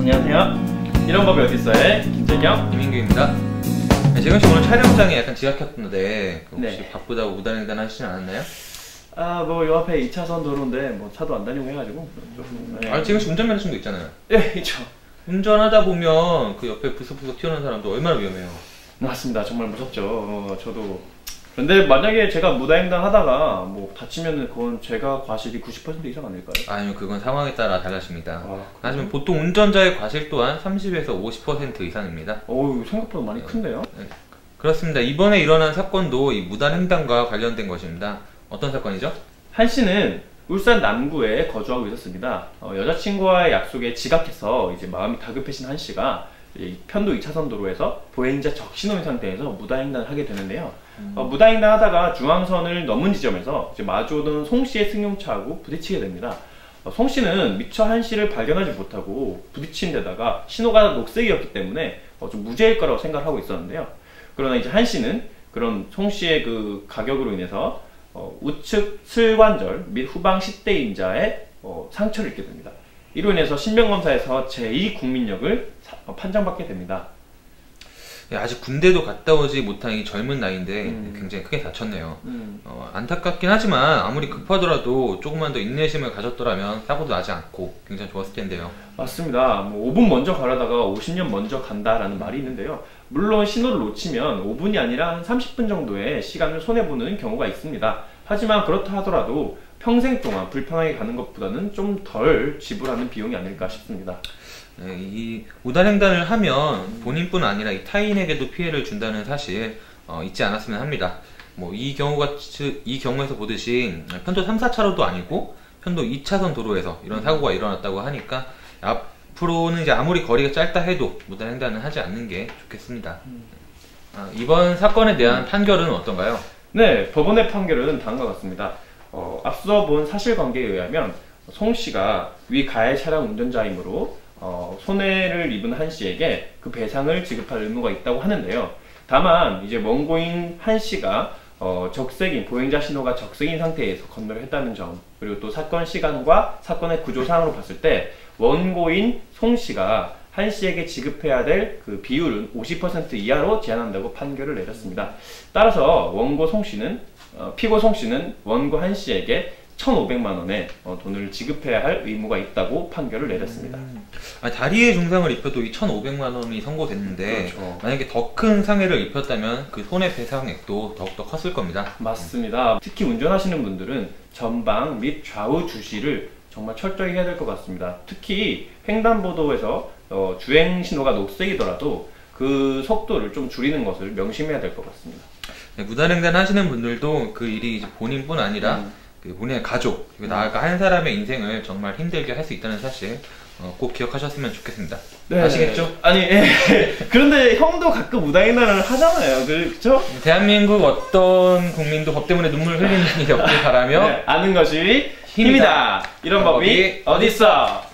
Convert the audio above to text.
안녕하세요. 이런 법이 어딨어요? 김재경, 이민규입니다. 네, 재경 씨 오늘 촬영장에 약간 지각했는데 혹시 네. 바쁘다고 무단횡단 하시진 않았나요? 뭐 요 앞에 2차선 도로인데 뭐 차도 안 다니고 해가지고 좀, 네. 재경 씨 운전면허증도 있잖아요. 예, 있죠. 운전하다 보면 그 옆에 부스부스 튀어나오는 사람도 얼마나 위험해요. 맞습니다. 정말 무섭죠. 저도. 그런데 만약에 제가 무단횡단 하다가 뭐 다치면은 그건 제가 과실이 90% 이상 아닐까요? 아니요, 그건 상황에 따라 달라집니다. 아, 하지만 보통 운전자의 과실 또한 30에서 50% 이상입니다. 어우, 생각보다 많이 큰데요? 네. 그렇습니다. 이번에 일어난 사건도 이 무단횡단과 관련된 것입니다. 어떤 사건이죠? 한 씨는 울산 남구에 거주하고 있었습니다. 여자친구와의 약속에 지각해서 이제 마음이 다급해진 한 씨가 이 편도 2차선 도로에서 보행자 적신호인 상태에서 무단횡단을 하게 되는데요. 무단횡단 하다가 중앙선을 넘은 지점에서 이제 마주오던 송 씨의 승용차하고 부딪히게 됩니다. 송 씨는 미처 한 씨를 발견하지 못하고 부딪힌 데다가 신호가 녹색이었기 때문에 좀 무죄일 거라고 생각을 하고 있었는데요. 그러나 이제 한 씨는 그런 송 씨의 그 가격으로 인해서 우측 슬관절 및 후방 10대 인자에 상처를 입게 됩니다. 이로 인해서 신병검사에서 제2국민역을 판정받게 됩니다. 아직 군대도 갔다 오지 못한 이 젊은 나이인데 굉장히 크게 다쳤네요. 안타깝긴 하지만 아무리 급하더라도 조금만 더 인내심을 가졌더라면 사고도 나지 않고 굉장히 좋았을 텐데요. 맞습니다. 뭐 5분 먼저 가려다가 50년 먼저 간다라는 말이 있는데요. 물론 신호를 놓치면 5분이 아니라 한 30분 정도의 시간을 손해보는 경우가 있습니다. 하지만 그렇다 하더라도 평생 동안 불편하게 가는 것보다는 좀 덜 지불하는 비용이 아닐까 싶습니다. 네, 이 무단횡단을 하면 본인뿐 아니라 이 타인에게도 피해를 준다는 사실 잊지 않았으면 합니다. 뭐 이 경우에서 보듯이 편도 3, 4차로도 아니고 편도 2차선 도로에서 이런 사고가 일어났다고 하니까 앞으로는 이제 아무리 거리가 짧다 해도 무단횡단은 하지 않는 게 좋겠습니다. 이번 사건에 대한 판결은 어떤가요? 네, 법원의 판결은 다음과 같습니다. 앞서 본 사실관계에 의하면 송 씨가 위 가해 차량 운전자이므로 손해를 입은 한 씨에게 그 배상을 지급할 의무가 있다고 하는데요. 다만 이제 원고인 한 씨가 적색인 보행자 신호가 적색인 상태에서 건너를 했다는 점, 그리고 또 사건 시간과 사건의 구조상으로 봤을 때 원고인 송 씨가 한 씨에게 지급해야 될 그 비율은 50% 이하로 제한한다고 판결을 내렸습니다. 따라서 원고 송 씨는 피고 송 씨는 원고 한 씨에게 1,500만 원의 돈을 지급해야 할 의무가 있다고 판결을 내렸습니다. 다리에 중상을 입혀도 이 1,500만 원이 선고됐는데 그렇죠. 만약에 더 큰 상해를 입혔다면 그 손해배상액도 더욱더 컸을 겁니다. 맞습니다. 특히 운전하시는 분들은 전방 및 좌우 주시를 정말 철저히 해야 될 것 같습니다. 특히 횡단보도에서 주행 신호가 녹색이더라도 그 속도를 좀 줄이는 것을 명심해야 될 것 같습니다. 네, 무단횡단 하시는 분들도 그 일이 이제 본인뿐 아니라 그 본인의 가족, 그리고 나아가 한 사람의 인생을 정말 힘들게 할 수 있다는 사실 꼭 기억하셨으면 좋겠습니다. 네. 아시겠죠? 아니, 그런데 형도 가끔 무단횡단을 하잖아요. 그렇죠? 대한민국 어떤 국민도 법 때문에 눈물 흘리는 일이 없길 바라며 네, 아는 것이 힘이다. 이런 법이 어딨어?